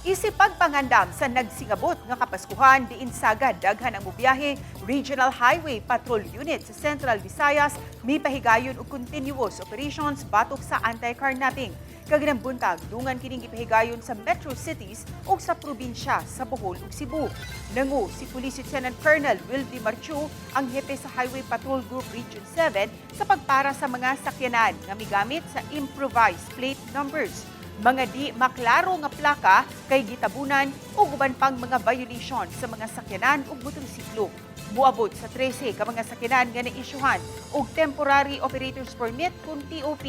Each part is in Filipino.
Isipagpangandam sa nagsingabot nga kapaskuhan diin sagad daghan ang mubiyahe Regional Highway Patrol Unit sa Central Visayas mipahigayon og continuous operations batok sa anti-carnapping. Kaganang buntag dungan kining ipahigayon sa metro cities ug sa probinsya sa Bohol ug Cebu. Nangu si Police Lieutenant Colonel Wilby Marchu ang hepe sa Highway Patrol Group Region 7 sa pagpara sa mga sakyanan nga migamit sa improvised plate numbers. Mga di maklaro nga plaka kay gitabunan o uban pang mga violation sa mga sakyanan ug motorsiklo. Muabot sa 13 ka mga sakyanan nga naisyuhan og temporary operators permit kung TOP.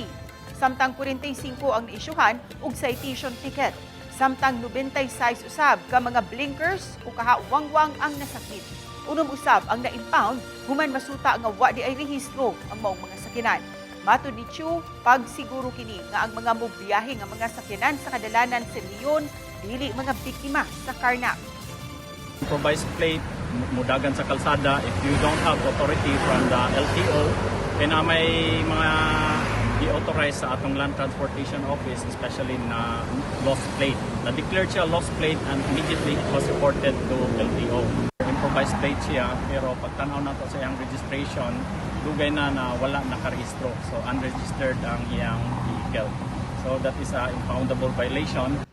Samtang 45 ang naisyuhan og citation ticket. Samtang 96 usab ka mga blinkers o kahawangwang ang nasakit. Unom usab ang na-impound human masuta nga wa di ay rehistro ang maong mga sakyanan. Matod ni Chu, pagsiguro kini nga ang mga mobiyahe nga mga sakyanan sa kadalanan sa Leon dili mga biktima sa karnap. Improvised plate, mudagan sa kalsada if you don't have authority from the LTO and may mga i-authorize sa atong Land Transportation Office, especially na lost plate. Na-declared siya lost plate and immediately it was reported to LTO. Improvised plate siya, pero pagtanaw na to sa iyang registration, dugay na wala nakarehistro. So unregistered ang iyang vehicle. So that is an impoundable violation.